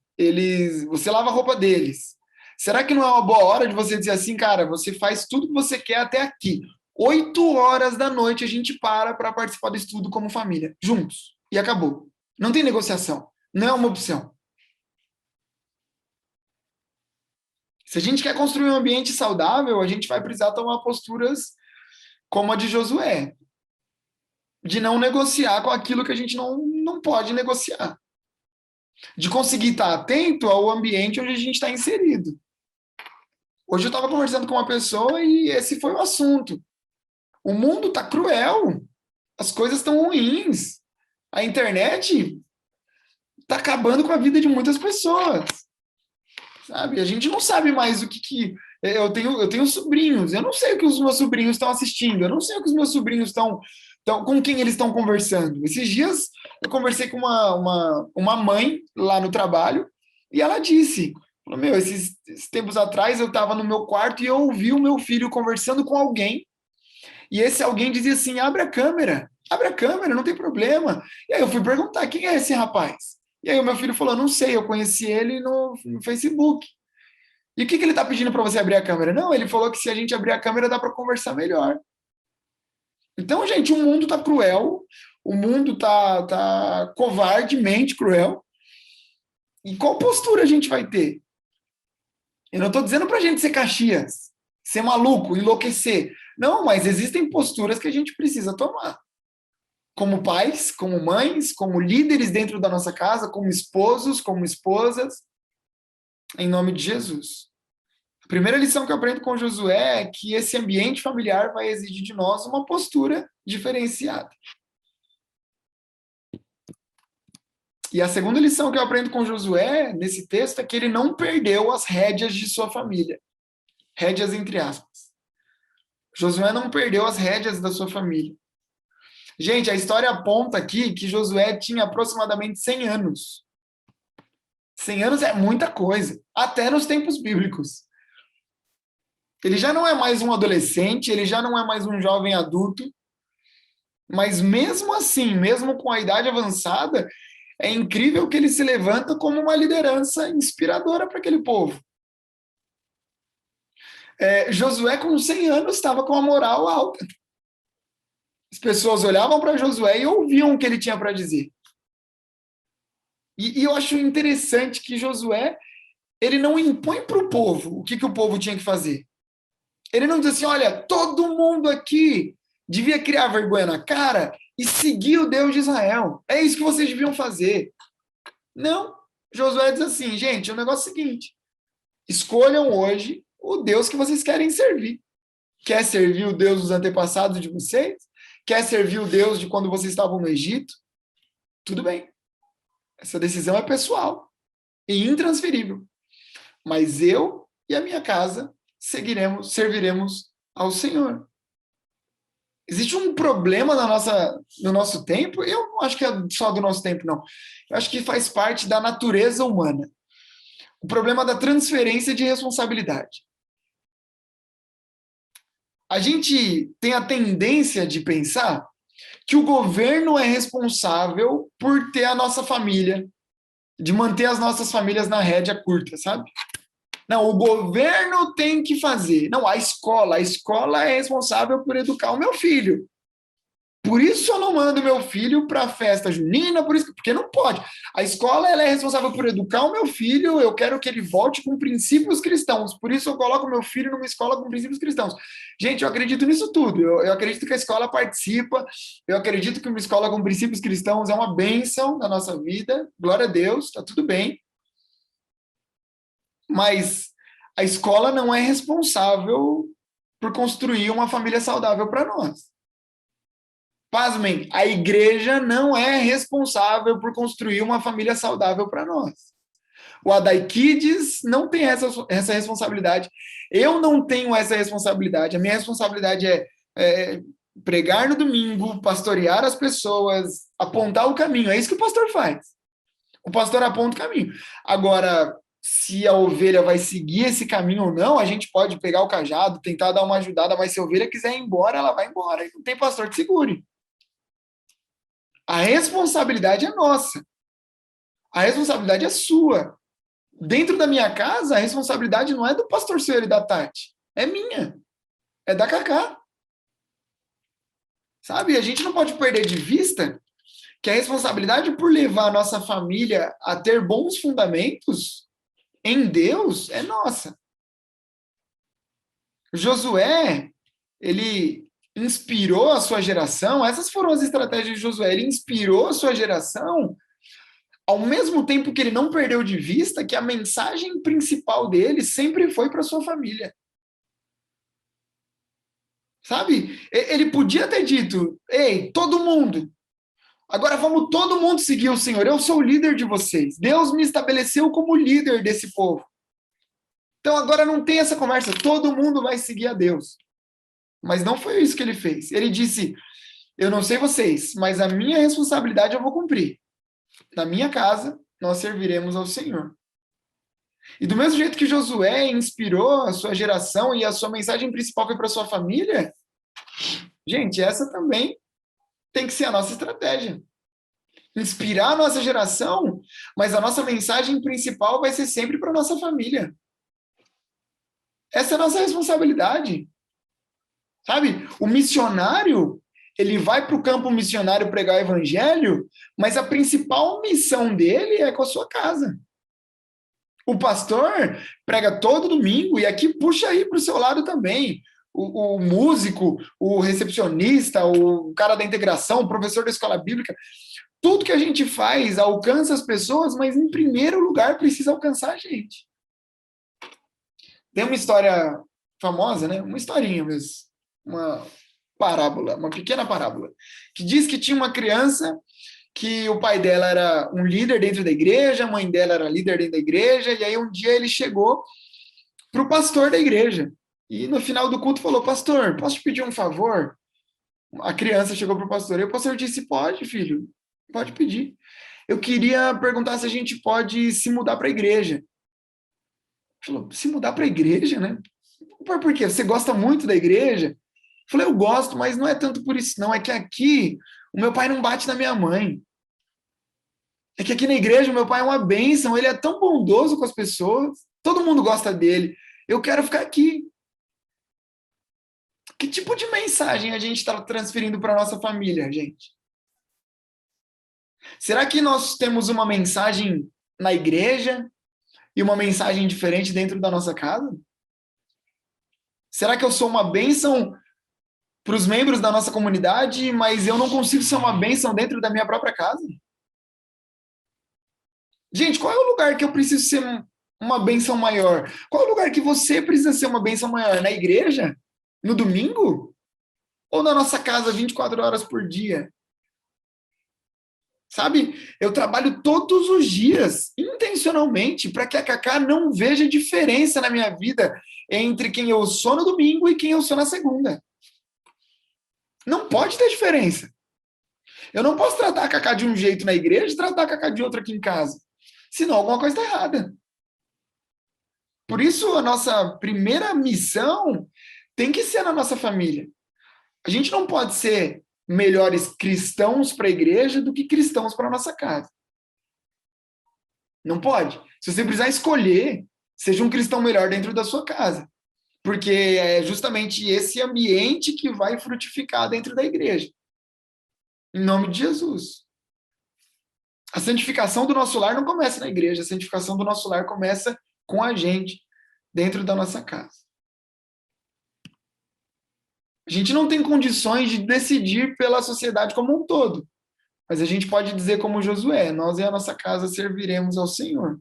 Você lava a roupa deles. Será que não é uma boa hora de você dizer assim, cara, você faz tudo que você quer até aqui. 8 horas da noite a gente para participar do estudo como família, juntos. E acabou. Não tem negociação. Não é uma opção. Se a gente quer construir um ambiente saudável, a gente vai precisar tomar posturas como a de Josué, de não negociar com aquilo que a gente não pode negociar, de conseguir estar atento ao ambiente onde a gente está inserido. Hoje eu estava conversando com uma pessoa e esse foi o assunto. O mundo está cruel, as coisas estão ruins, a internet está acabando com a vida de muitas pessoas, sabe? A gente não sabe mais o que eu tenho sobrinhos, eu não sei o que os meus sobrinhos estão assistindo, eu não sei o que os meus sobrinhos com quem eles estão conversando. Esses dias eu conversei com uma mãe lá no trabalho e ela disse, meu, esses tempos atrás eu estava no meu quarto e eu ouvi o meu filho conversando com alguém e esse alguém dizia assim, abre a câmera, não tem problema. E aí eu fui perguntar, quem é esse rapaz? E aí o meu filho falou, não sei, eu conheci ele no Facebook. E o que ele está pedindo para você abrir a câmera? Não, ele falou que se a gente abrir a câmera dá para conversar melhor. Então, gente, o mundo está cruel, o mundo tá covardemente cruel. E qual postura a gente vai ter? Eu não estou dizendo para a gente ser Caxias, ser maluco, enlouquecer. Não, mas existem posturas que a gente precisa tomar. Como pais, como mães, como líderes dentro da nossa casa, como esposos, como esposas, em nome de Jesus. A primeira lição que eu aprendo com Josué é que esse ambiente familiar vai exigir de nós uma postura diferenciada. E a segunda lição que eu aprendo com Josué, nesse texto, é que ele não perdeu as rédeas de sua família. Rédeas entre aspas. Josué não perdeu as rédeas da sua família. Gente, a história aponta aqui que Josué tinha aproximadamente 100 anos. 100 anos é muita coisa, até nos tempos bíblicos. Ele já não é mais um adolescente, ele já não é mais um jovem adulto, mas mesmo assim, mesmo com a idade avançada, é incrível que ele se levanta como uma liderança inspiradora para aquele povo. Josué, com 100 anos, estava com a moral alta. As pessoas olhavam para Josué e ouviam o que ele tinha para dizer. E eu acho interessante que Josué, ele não impõe para o povo o que o povo tinha que fazer. Ele não diz assim, olha, todo mundo aqui devia criar vergonha na cara e seguir o Deus de Israel. É isso que vocês deviam fazer. Não. Josué diz assim, gente, o negócio é o seguinte, escolham hoje o Deus que vocês querem servir. Quer servir o Deus dos antepassados de vocês? Quer servir o Deus de quando vocês estavam no Egito? Tudo bem. Essa decisão é pessoal e intransferível. Mas eu e a minha casa serviremos ao Senhor. Existe um problema no nosso tempo, eu não acho que é só do nosso tempo, não. Eu acho que faz parte da natureza humana. O problema da transferência de responsabilidade. A gente tem a tendência de pensar que o governo é responsável por ter a nossa família, de manter as nossas famílias na rédea curta, sabe? Não, o governo tem que fazer. Não, a escola é responsável por educar o meu filho. Por isso eu não mando meu filho para a festa junina, porque não pode. A escola ela é responsável por educar o meu filho, eu quero que ele volte com princípios cristãos, por isso eu coloco meu filho numa escola com princípios cristãos. Gente, eu acredito nisso tudo, eu acredito que a escola participa, eu acredito que uma escola com princípios cristãos é uma bênção na nossa vida, glória a Deus, está tudo bem, mas a escola não é responsável por construir uma família saudável para nós. Pasmem, a igreja não é responsável por construir uma família saudável para nós. O Adai Kids não tem essa responsabilidade. Eu não tenho essa responsabilidade. A minha responsabilidade é pregar no domingo, pastorear as pessoas, apontar o caminho. É isso que o pastor faz. O pastor aponta o caminho. Agora, se a ovelha vai seguir esse caminho ou não, a gente pode pegar o cajado, tentar dar uma ajudada, mas se a ovelha quiser ir embora, ela vai embora. E não tem pastor que segure. A responsabilidade é nossa. A responsabilidade é sua. Dentro da minha casa, a responsabilidade não é do pastor Senhor e da Tati. É minha. É da Cacá. Sabe? A gente não pode perder de vista que a responsabilidade por levar a nossa família a ter bons fundamentos em Deus é nossa. Josué, ele inspirou a sua geração, essas foram as estratégias de Josué, ele inspirou a sua geração, ao mesmo tempo que ele não perdeu de vista que a mensagem principal dele sempre foi para sua família. Sabe? Ele podia ter dito, ei, todo mundo, agora vamos todo mundo seguir o Senhor, eu sou o líder de vocês, Deus me estabeleceu como líder desse povo. Então agora não tem essa conversa, todo mundo vai seguir a Deus. Mas não foi isso que ele fez. Ele disse, eu não sei vocês, mas a minha responsabilidade eu vou cumprir. Na minha casa, nós serviremos ao Senhor. E do mesmo jeito que Josué inspirou a sua geração e a sua mensagem principal foi para sua família, gente, essa também tem que ser a nossa estratégia. Inspirar a nossa geração, mas a nossa mensagem principal vai ser sempre para a nossa família. Essa é a nossa responsabilidade. Sabe? O missionário, ele vai para o campo missionário pregar o evangelho, mas a principal missão dele é com a sua casa. O pastor prega todo domingo, e aqui puxa aí para o seu lado também. O músico, o recepcionista, o cara da integração, o professor da escola bíblica, tudo que a gente faz alcança as pessoas, mas em primeiro lugar precisa alcançar a gente. Tem uma história famosa, né? Uma historinha mesmo, uma parábola, uma pequena parábola, que diz que tinha uma criança que o pai dela era um líder dentro da igreja, a mãe dela era líder dentro da igreja, e aí um dia ele chegou para o pastor da igreja, e no final do culto falou, pastor, posso te pedir um favor? A criança chegou para o pastor, e o pastor disse, pode, filho, pode pedir. Eu queria perguntar se a gente pode se mudar para a igreja. Falou, se mudar para a igreja, né? Por quê? Você gosta muito da igreja? Eu falei, eu gosto, mas não é tanto por isso, não. É que aqui o meu pai não bate na minha mãe. É que aqui na igreja o meu pai é uma bênção, ele é tão bondoso com as pessoas, todo mundo gosta dele. Eu quero ficar aqui. Que tipo de mensagem a gente está transferindo para a nossa família, gente? Será que nós temos uma mensagem na igreja e uma mensagem diferente dentro da nossa casa? Será que eu sou uma bênção para os membros da nossa comunidade, mas eu não consigo ser uma bênção dentro da minha própria casa? Gente, qual é o lugar que eu preciso ser uma bênção maior? Qual é o lugar que você precisa ser uma bênção maior? Na igreja? No domingo? Ou na nossa casa 24 horas por dia? Sabe? Eu trabalho todos os dias, intencionalmente, para que a Cacá não veja diferença na minha vida entre quem eu sou no domingo e quem eu sou na segunda. Não pode ter diferença. Eu não posso tratar a Cacá de um jeito na igreja e tratar a Cacá de outro aqui em casa. Senão alguma coisa está errada. Por isso, a nossa primeira missão tem que ser na nossa família. A gente não pode ser melhores cristãos para a igreja do que cristãos para a nossa casa. Não pode. Se você precisar escolher, seja um cristão melhor dentro da sua casa. Porque é justamente esse ambiente que vai frutificar dentro da igreja. Em nome de Jesus. A santificação do nosso lar não começa na igreja, a santificação do nosso lar começa com a gente, dentro da nossa casa. A gente não tem condições de decidir pela sociedade como um todo, mas a gente pode dizer como Josué, nós e a nossa casa serviremos ao Senhor.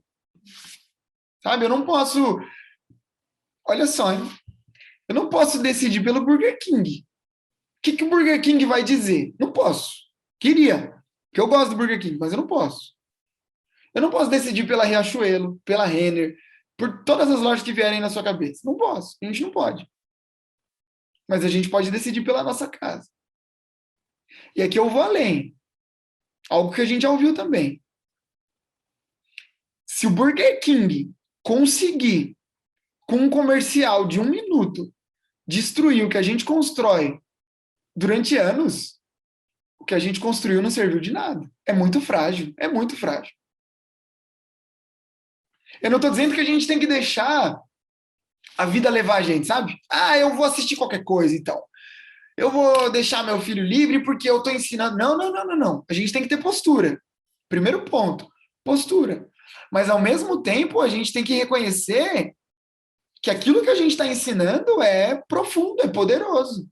Sabe, eu não posso, olha só, hein? Eu não posso decidir pelo Burger King. que o Burger King vai dizer? Não posso. Queria, porque eu gosto do Burger King, mas eu não posso. Eu não posso decidir pela Riachuelo, pela Renner, por todas as lojas que vierem na sua cabeça. Não posso, a gente não pode. Mas a gente pode decidir pela nossa casa. E aqui eu vou além. Algo que a gente já ouviu também. Se o Burger King conseguir, com um comercial de 1 minuto, destruir o que a gente constrói durante anos, o que a gente construiu não serviu de nada. É muito frágil, é muito frágil. Eu não estou dizendo que a gente tem que deixar a vida levar a gente, sabe? Ah, eu vou assistir qualquer coisa, então. Eu vou deixar meu filho livre porque eu estou ensinando. Não, não, não, não, não. A gente tem que ter postura. Primeiro ponto, postura. Mas, ao mesmo tempo, a gente tem que reconhecer que aquilo que a gente está ensinando é profundo, é poderoso.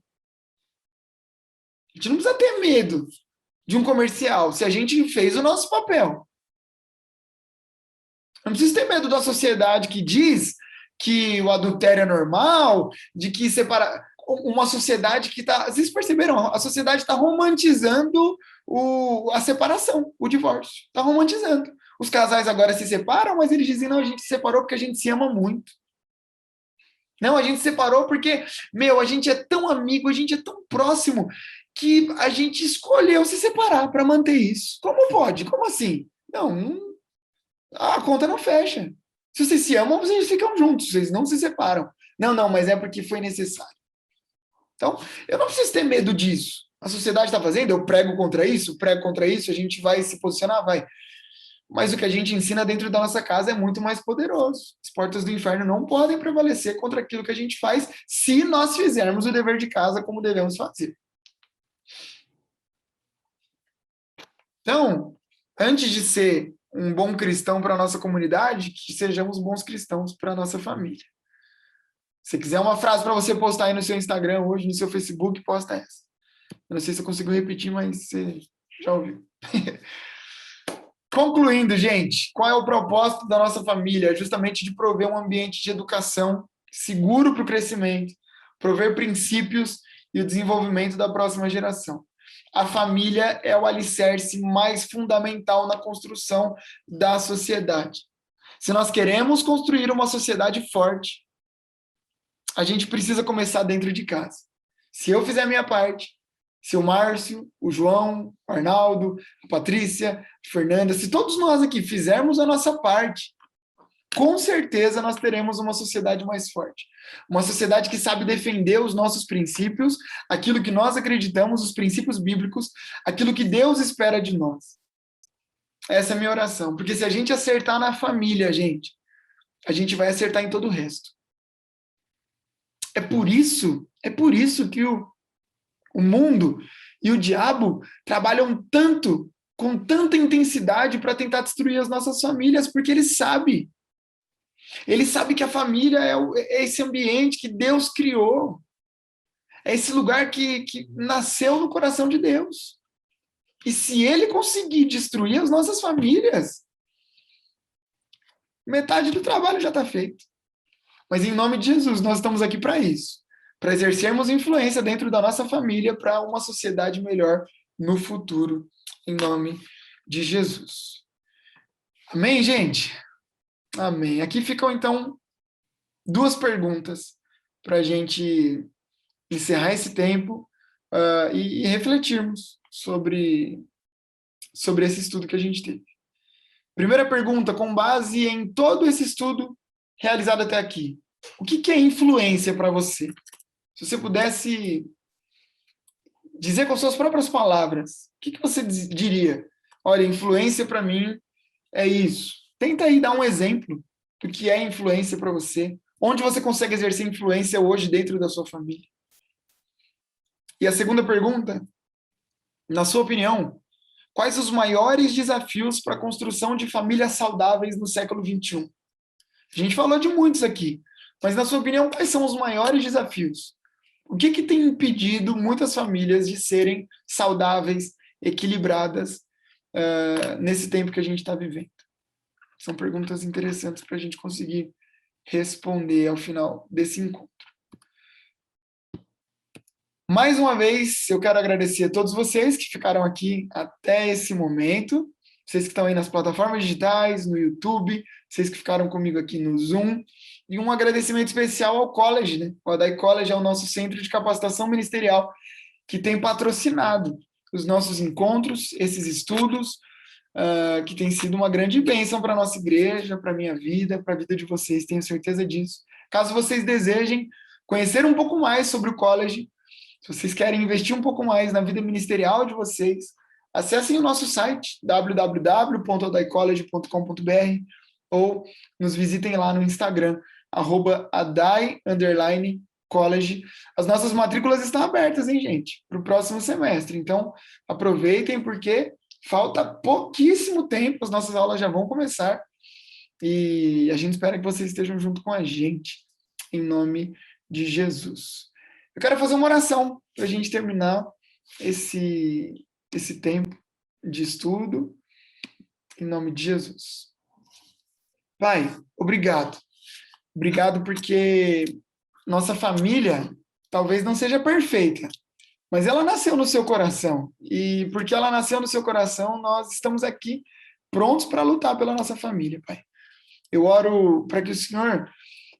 A gente não precisa ter medo de um comercial se a gente fez o nosso papel. Não precisa ter medo da sociedade que diz que o adultério é normal, de que separar. Uma sociedade que está. Vocês perceberam? A sociedade está romantizando a separação, o divórcio. Está romantizando. Os casais agora se separam, mas eles dizem: não, a gente se separou porque a gente se ama muito. Não, a gente se separou porque, a gente é tão amigo, a gente é tão próximo, que a gente escolheu se separar para manter isso. Como pode? Como assim? Não, a conta não fecha. Se vocês se amam, vocês ficam juntos, vocês não se separam. Não, mas é porque foi necessário. Então, eu não preciso ter medo disso. A sociedade está fazendo, eu prego contra isso, a gente vai se posicionar, vai. Mas o que a gente ensina dentro da nossa casa é muito mais poderoso. As portas do inferno não podem prevalecer contra aquilo que a gente faz se nós fizermos o dever de casa como devemos fazer. Então, antes de ser um bom cristão para a nossa comunidade, que sejamos bons cristãos para a nossa família. Se quiser uma frase para você postar aí no seu Instagram hoje, no seu Facebook, posta essa. Eu não sei se eu consigo repetir, mas você já ouviu. Concluindo, gente, qual é o propósito da nossa família? Justamente de prover um ambiente de educação seguro para o crescimento, prover princípios e o desenvolvimento da próxima geração. A família é o alicerce mais fundamental na construção da sociedade. Se nós queremos construir uma sociedade forte, a gente precisa começar dentro de casa. Se eu fizer a minha parte, se o Márcio, o João, o Arnaldo, a Patrícia, a Fernanda, se todos nós aqui fizermos a nossa parte, com certeza nós teremos uma sociedade mais forte. Uma sociedade que sabe defender os nossos princípios, aquilo que nós acreditamos, os princípios bíblicos, aquilo que Deus espera de nós. Essa é a minha oração. Porque se a gente acertar na família, gente, a gente vai acertar em todo o resto. É por isso que o mundo e o diabo trabalham tanto, com tanta intensidade para tentar destruir as nossas famílias, porque ele sabe que a família é esse ambiente que Deus criou, é esse lugar que nasceu no coração de Deus. E se ele conseguir destruir as nossas famílias, metade do trabalho já está feito. Mas em nome de Jesus, nós estamos aqui para isso, para exercermos influência dentro da nossa família para uma sociedade melhor no futuro, em nome de Jesus. Amém, gente? Amém. Aqui ficam, então, 2 perguntas para a gente encerrar esse tempo e refletirmos sobre esse estudo que a gente teve. Primeira pergunta, com base em todo esse estudo realizado até aqui, o que é influência para você? Se você pudesse dizer com suas próprias palavras, o que você diria? Olha, influência para mim é isso. Tenta aí dar um exemplo do que é influência para você. Onde você consegue exercer influência hoje dentro da sua família? E a segunda pergunta, na sua opinião, quais os maiores desafios para a construção de famílias saudáveis no século XXI? A gente falou de muitos aqui, mas na sua opinião, quais são os maiores desafios? O que tem impedido muitas famílias de serem saudáveis, equilibradas, nesse tempo que a gente está vivendo? São perguntas interessantes para a gente conseguir responder ao final desse encontro. Mais uma vez, eu quero agradecer a todos vocês que ficaram aqui até esse momento, vocês que estão aí nas plataformas digitais, no YouTube, vocês que ficaram comigo aqui no Zoom, e um agradecimento especial ao College, né? O Adai College é o nosso centro de capacitação ministerial que tem patrocinado os nossos encontros, esses estudos, que tem sido uma grande bênção para a nossa igreja, para a minha vida, para a vida de vocês, tenho certeza disso. Caso vocês desejem conhecer um pouco mais sobre o College, se vocês querem investir um pouco mais na vida ministerial de vocês, acessem o nosso site www.adaicollege.com.br ou nos visitem lá no Instagram, @adai_college. As nossas matrículas estão abertas, hein, gente? Para o próximo semestre. Então, aproveitem porque falta pouquíssimo tempo, as nossas aulas já vão começar e a gente espera que vocês estejam junto com a gente, em nome de Jesus. Eu quero fazer uma oração para a gente terminar esse tempo de estudo, em nome de Jesus. Pai, obrigado. Obrigado porque nossa família talvez não seja perfeita, mas ela nasceu no seu coração. E porque ela nasceu no seu coração, nós estamos aqui prontos para lutar pela nossa família, Pai. Eu oro para que o Senhor,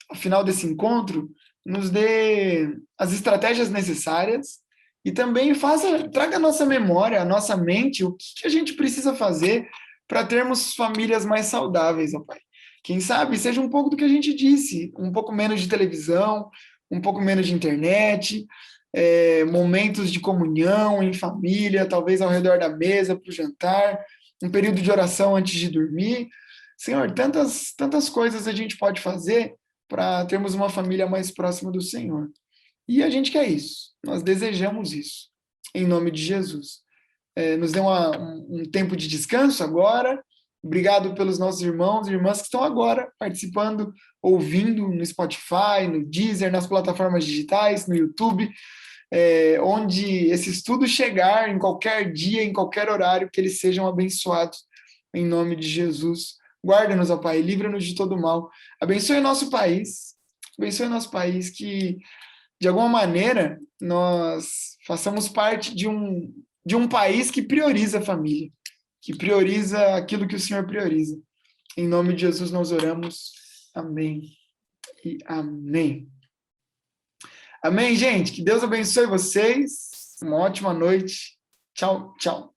ao final desse encontro, nos dê as estratégias necessárias e também traga à nossa memória, à nossa mente, o que a gente precisa fazer para termos famílias mais saudáveis, ó Pai. Quem sabe seja um pouco do que a gente disse, um pouco menos de televisão, um pouco menos de internet, momentos de comunhão em família, talvez ao redor da mesa para o jantar, um período de oração antes de dormir. Senhor, tantas coisas a gente pode fazer para termos uma família mais próxima do Senhor. E a gente quer isso, nós desejamos isso, em nome de Jesus. Nos dê um tempo de descanso agora. Obrigado pelos nossos irmãos e irmãs que estão agora participando, ouvindo no Spotify, no Deezer, nas plataformas digitais, no YouTube, onde esse estudo chegar em qualquer dia, em qualquer horário, que eles sejam abençoados, em nome de Jesus. Guarda-nos, ó Pai, livra-nos de todo mal. Abençoe nosso país, que, de alguma maneira, nós façamos parte de um país que prioriza a família, que prioriza aquilo que o Senhor prioriza. Em nome de Jesus nós oramos. Amém e amém. Amém, gente? Que Deus abençoe vocês. Uma ótima noite. Tchau, tchau.